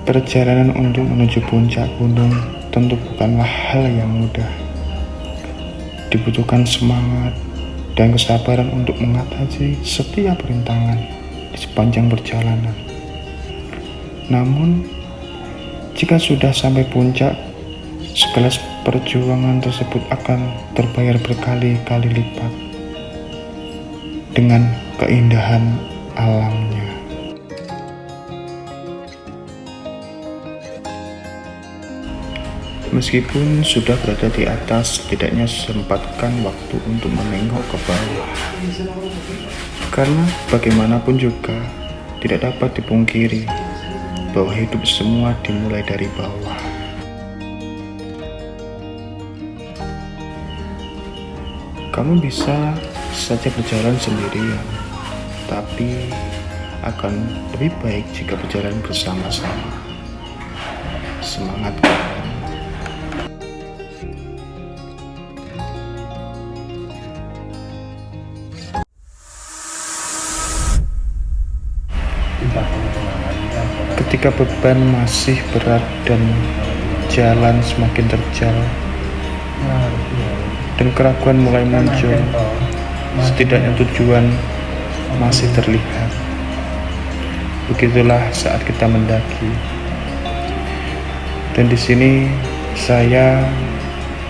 Perjalanan untuk menuju puncak gunung tentu bukanlah hal yang mudah. Dibutuhkan semangat dan kesabaran untuk mengatasi setiap rintangan di sepanjang perjalanan. Namun, jika sudah sampai puncak, segala perjuangan tersebut akan terbayar berkali-kali lipat dengan keindahan alamnya. Meskipun sudah berada di atas, setidaknya sempatkan waktu untuk menengok ke bawah. Karena bagaimanapun juga, tidak dapat dipungkiri bahwa hidup semua dimulai dari bawah. Kamu bisa saja berjalan sendirian, tapi akan lebih baik jika berjalan bersama-sama. Semangat kalian! Ketika beban masih berat dan jalan semakin terjal dan keraguan mulai muncul, setidaknya tujuan masih terlihat. Begitulah saat kita mendaki. Dan di sini saya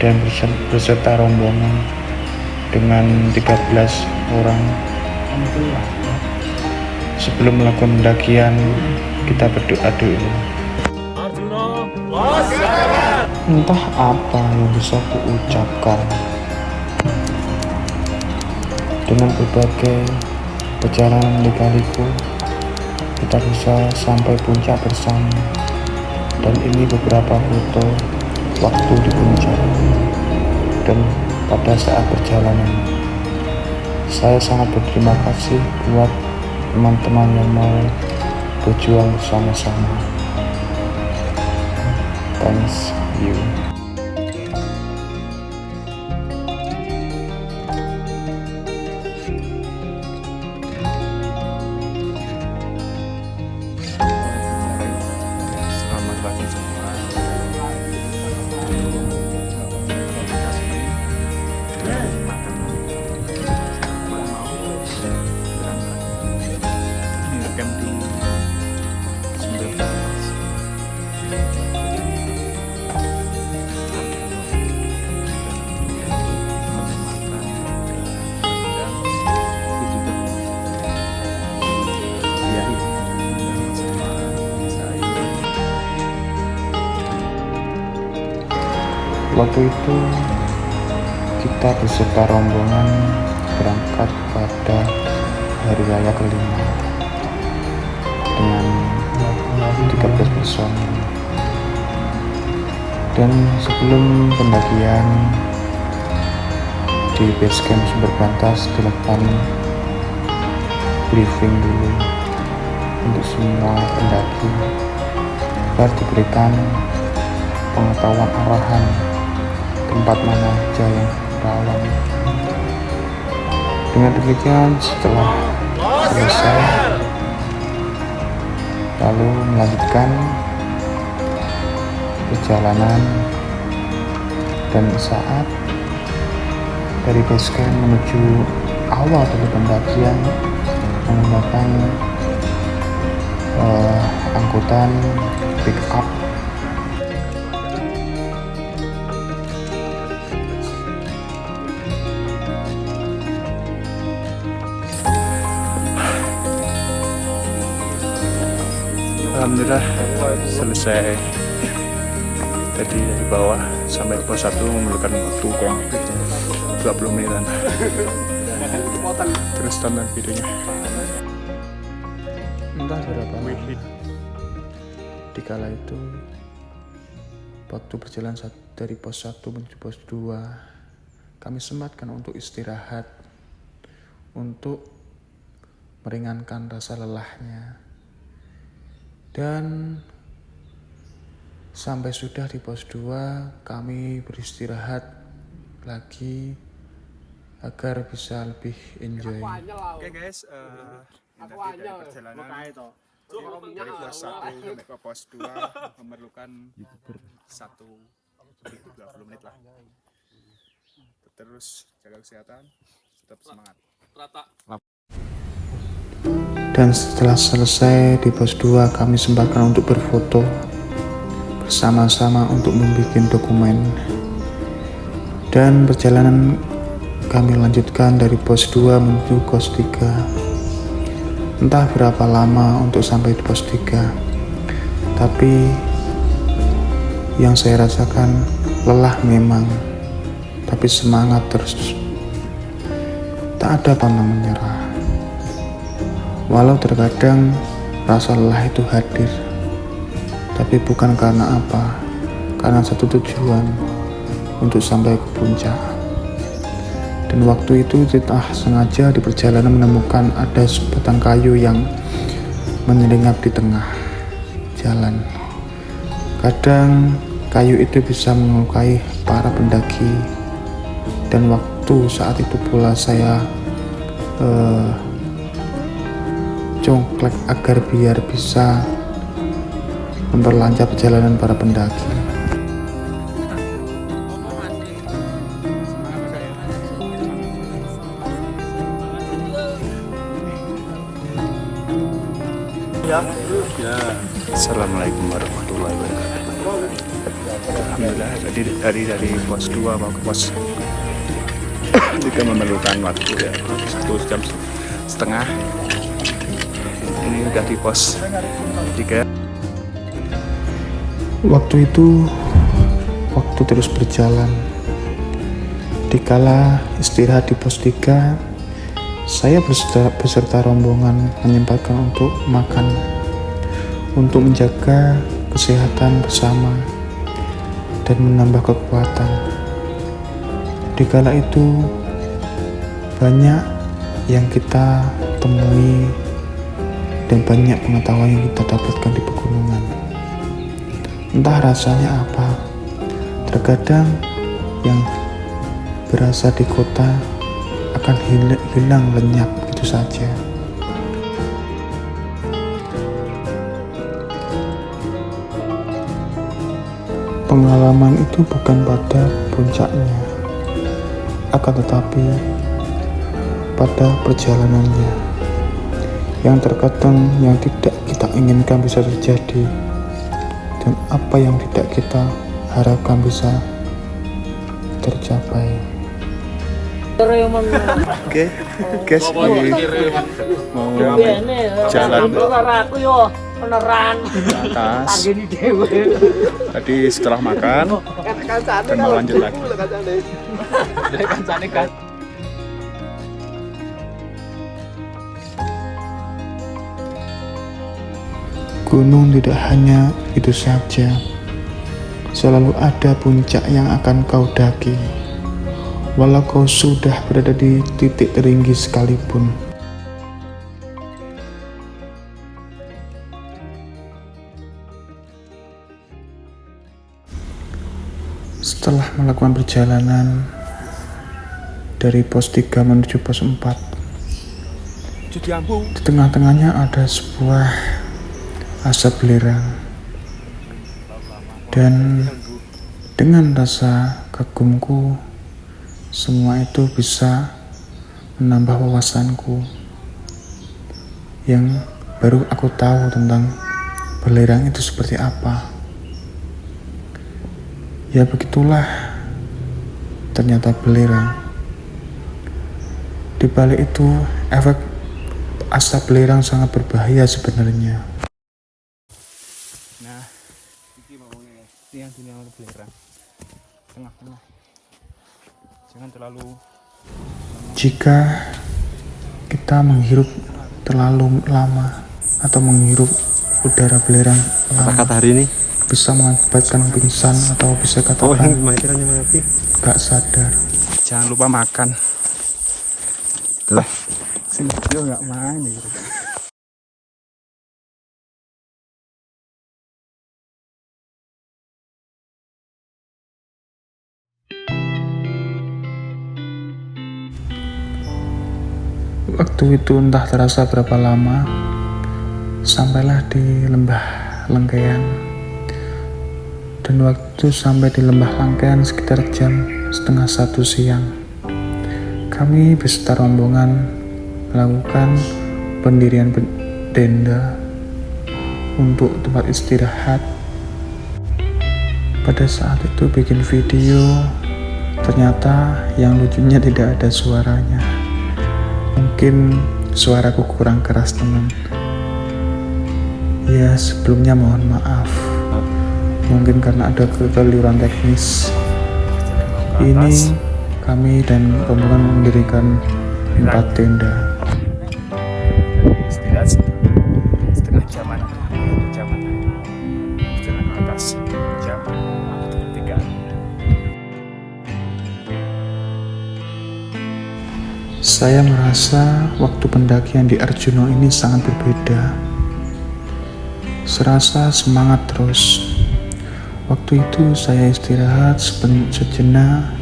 dan beserta rombongan dengan 13 orang. Sebelum melakukan pendakian, kita berdoa dulu. Entah apa yang bisa kuucapkan. Dengan berbagai perjalanan lika-liku, kita bisa sampai puncak bersama. Dan ini beberapa foto waktu di puncak dan pada saat perjalanan. Saya sangat berterima kasih buat teman-teman yang mau berjuang bersama-sama. Thanks you. Selamat pagi semua. Ini camp di Sumber Panas. Waktu itu kita beserta rombongan berangkat pada hari raya kelima dengan 13 personel. Dan sebelum pendakian di base camp Sumber Brantas dilakukan briefing dulu untuk semua pendaki agar diberikan pengetahuan arahan tempat mana aja yang rawan. Dengan demikian, setelah selesai, lalu melanjutkan perjalanan, dan saat dari base camp menuju awal dari pendakian menggunakan angkutan pick up. Alhamdulillah selesai tadi dari bawah sampai pos 1 memerlukan waktu kurang lebih 20 menitan. Terus tonton videonya. Entah berapa lama di kala itu, waktu berjalan dari pos 1 menuju pos 2, kami sempatkan untuk istirahat, untuk meringankan rasa lelahnya. Dan sampai sudah di pos 2, kami beristirahat lagi agar bisa lebih enjoy. Oke guys, dari perjalanan Dari pos 1 sampai ke pos 2 memerlukan 1 20 menit lah. Terus jaga kesehatan, tetap semangat. Dan setelah selesai di pos 2, kami sempatkan untuk berfoto bersama-sama untuk membuat dokumen. Dan perjalanan kami lanjutkan dari pos 2 menuju pos 3. Entah berapa lama untuk sampai di pos 3, tapi yang saya rasakan lelah memang, tapi semangat terus. Tak ada pantang menyerah. Walau terkadang rasa lelah itu hadir, tapi bukan karena apa, karena satu tujuan, untuk sampai ke puncak. Dan waktu itu tidak sengaja di perjalanan menemukan ada sebatang kayu yang menyelinap di tengah jalan. Kadang kayu itu bisa melukai para pendaki, dan waktu saat itu pula saya congklak agar biar bisa memperlancar perjalanan para pendaki. Assalamualaikum warahmatullahi wabarakatuh. Alhamdulillah dari pos 2 mau ke pos 3 memerlukan waktu ya 1,5 jam. Ini udah di pos 3. Waktu itu, waktu terus berjalan. Dikala istirahat di pos 3, saya beserta rombongan menyempatkan untuk makan, untuk menjaga kesehatan bersama dan menambah kekuatan. Dikala itu banyak yang kita temui dan banyak pengetahuan yang kita dapatkan di pegunungan. Entah rasanya apa, terkadang yang berasa di kota akan hilang lenyap gitu saja. Pengalaman itu bukan pada puncaknya, akan tetapi pada perjalanannya, yang terkadang yang tidak kita inginkan bisa terjadi, dan apa yang tidak kita harapkan bisa tercapai. Oke, guys, ini mau jalan ke atas. Tadi setelah makan dan mau lanjut lagi. Gunung tidak hanya itu saja, selalu ada puncak yang akan kau daki, walau kau sudah berada di titik tertinggi sekalipun. Setelah melakukan perjalanan dari pos 3 menuju pos 4, di tengah-tengahnya ada sebuah asap belerang, dan dengan rasa kagumku, semua itu bisa menambah wawasanku yang baru aku tahu tentang belerang itu seperti apa. Ya begitulah, ternyata belerang. Di balik itu, efek asap belerang sangat berbahaya sebenarnya. Nah, ini yang dunia belerang, tengah-tengah. Jangan terlalu. Jika kita menghirup terlalu lama atau menghirup udara belerang lama, kata hari ini bisa mengakibatkan pingsan atau bisa katakan gak sadar. Jangan lupa makan. Lah, sini dia nggak main nih. Waktu itu entah terasa berapa lama, Sampailah di lembah Lengkean, dan waktu sampai di lembah Lengkean sekitar jam 12:30 siang. Kami beserta rombongan melakukan pendirian tenda untuk tempat istirahat. Pada saat itu bikin video, ternyata yang lucunya tidak ada suaranya. Mungkin suaraku kurang keras, teman. Ya, sebelumnya mohon maaf. Mungkin karena ada kekeliruan teknis. Ini kami dan rombongan mendirikan 4 tenda. Setengah jaman jalan ke atas jam 3. Saya merasa waktu pendakian di Arjuna ini sangat berbeda. Serasa semangat terus. Waktu itu saya istirahat sejenak.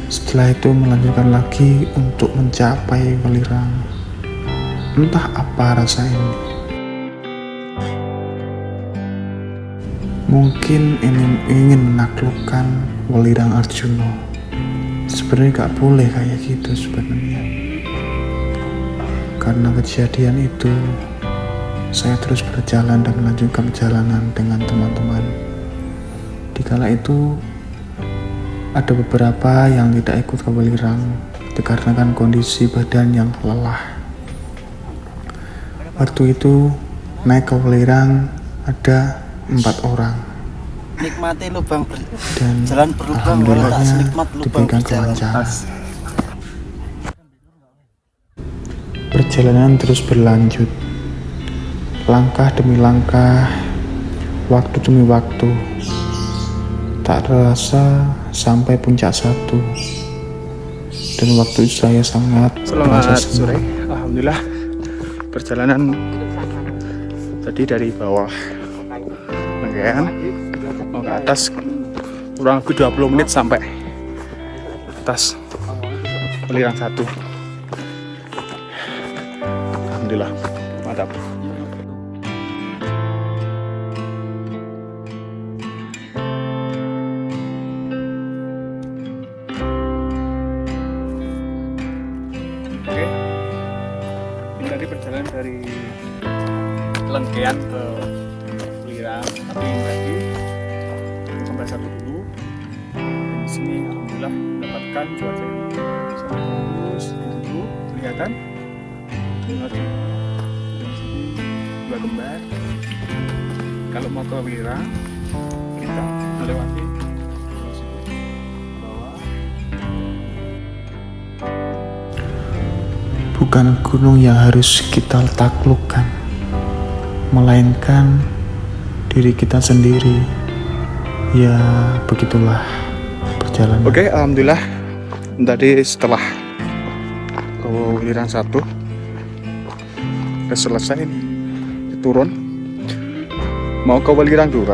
Setelah itu melanjutkan lagi untuk mencapai Welirang. Entah apa rasa ini. Mungkin ingin menaklukkan Welirang Arjuna. Sebenarnya gak boleh kayak gitu sebenarnya. Karena kejadian itu, saya terus berjalan dan melanjutkan perjalanan dengan teman-teman. Dikala itu ada beberapa yang tidak ikut ke Welirang dikarenakan kondisi badan yang lelah. Waktu itu naik ke Welirang ada 4 orang. Nikmati lubang Dan jalan berlubang, alhamdulillahnya nikmat lubang diberikan berjalan. kelancaran. Perjalanan terus berlanjut, langkah demi langkah, waktu demi waktu. Tak terasa sampai puncak 1. Dan waktu itu saya sangat merasa Selamat sore. senang. Alhamdulillah perjalanan tadi dari bawah Lengkean mau ke atas kurang lebih 20 menit sampai atas Welirang 1. Alhamdulillah mantap. Oke, ini tadi perjalanan dari Lengkean ke Welirang, tapi tadi sampai 1 dulu. Dan di sini alhamdulillah mendapatkan cuaca yang sangat bagus. Dulu kelihatan lagi di sini 2 kembar. Kalau mau ke Welirang kita melewati bawah. Bukan gunung yang harus kita taklukkan, melainkan diri kita sendiri. Ya, begitulah perjalanan. Oke, alhamdulillah tadi setelah ke Welirang 1 udah selesai nih, turun mau ke Welirang 2.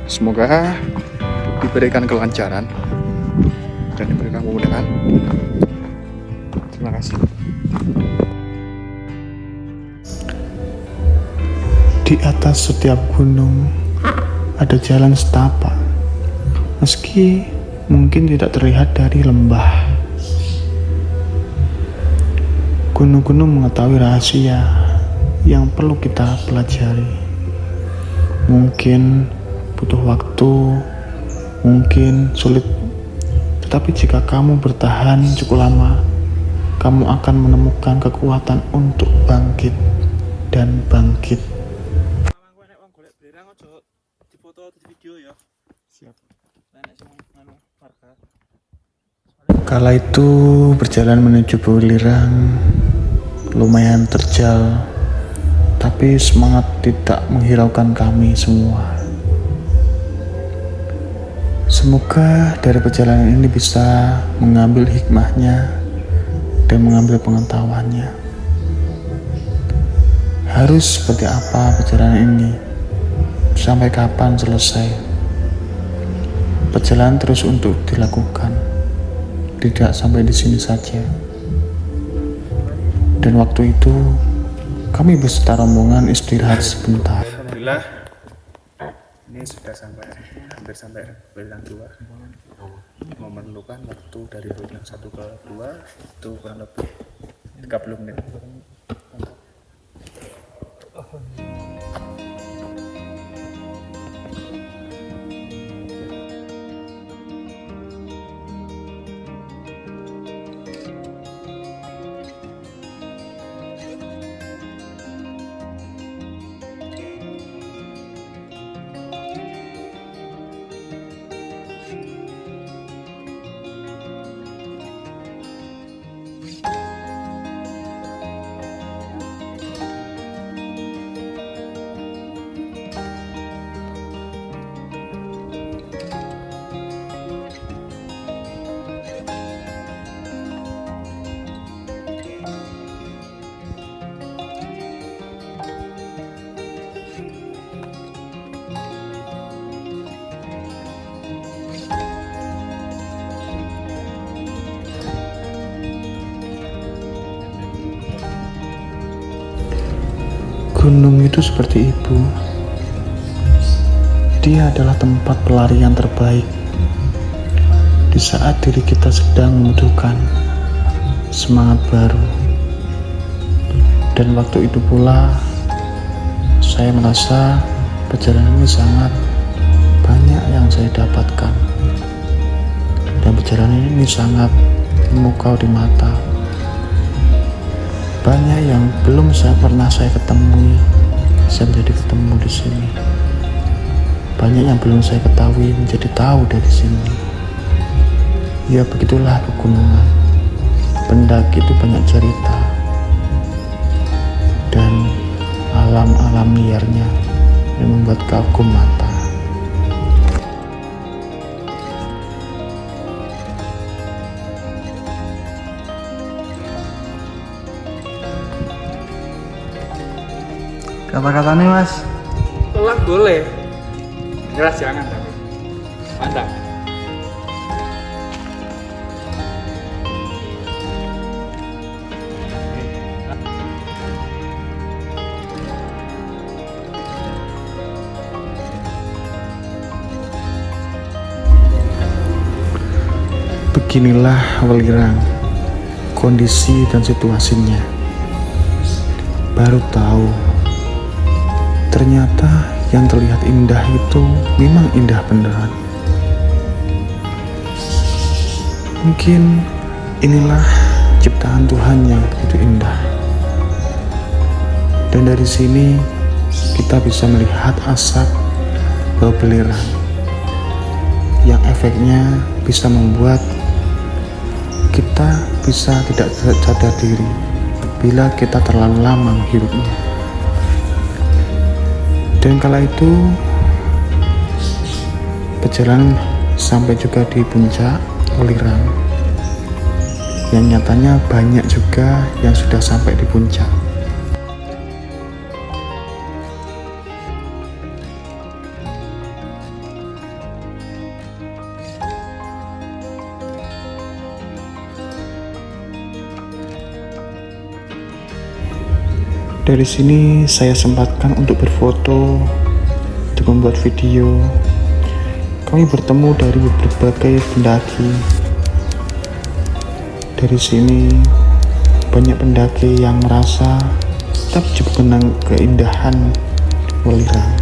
Semoga diberikan kelancaran dan diberikan kemudahan. Terima kasih. Di atas setiap gunung ada jalan setapak, meski mungkin tidak terlihat dari lembah. Gunung-gunung mengetahui rahasia yang perlu kita pelajari. Mungkin butuh waktu, mungkin sulit, tetapi jika kamu bertahan cukup lama, kamu akan menemukan kekuatan untuk bangkit dan bangkit. Kala itu berjalan menuju Welirang lumayan terjal, tapi semangat tidak menghiraukan kami semua. Semoga dari perjalanan ini bisa mengambil hikmahnya dan mengambil pengetahuannya. Harus seperti apa perjalanan ini? Sampai kapan selesai? Perjalanan terus untuk dilakukan. Tidak sampai di sini saja. Dan waktu itu kami beserta rombongan istirahat sebentar. Alhamdulillah ini sudah hampir sampai bintang 2. Memerlukan waktu dari bintang 1 ke 2 itu kurang lebih 30 menit. Gunung itu seperti ibu. Dia adalah tempat pelarian terbaik di saat diri kita sedang membutuhkan semangat baru. Dan waktu itu pula saya merasa perjalanan ini sangat banyak yang saya dapatkan. Dan perjalanan ini sangat memukau di mata. Banyak yang belum pernah saya ketemui, saya menjadi ketemu di sini. Banyak yang belum saya ketahui menjadi tahu dari sini. Ya begitulah pegunungan. Pendaki itu banyak cerita dan alam-alam liarnya yang membuat kagum mata. Kata-katanya Mas. Tolak boleh. Jelas jangan tapi. Mantap. Beginilah Welirang, kondisi dan situasinya. Baru tahu ternyata yang terlihat indah itu memang indah beneran. Mungkin inilah ciptaan Tuhan yang begitu indah. Dan dari sini kita bisa melihat asap bau belerang yang efeknya bisa membuat kita bisa tidak sadar diri bila kita terlalu lama menghirupnya. Dan kala itu perjalanan sampai juga di puncak Welirang, yang nyatanya banyak juga yang sudah sampai di puncak. Dari sini saya sempatkan untuk berfoto, untuk membuat video. Kami bertemu dari berbagai pendaki. Dari sini banyak pendaki yang merasa tetap mengenang keindahan Welirang.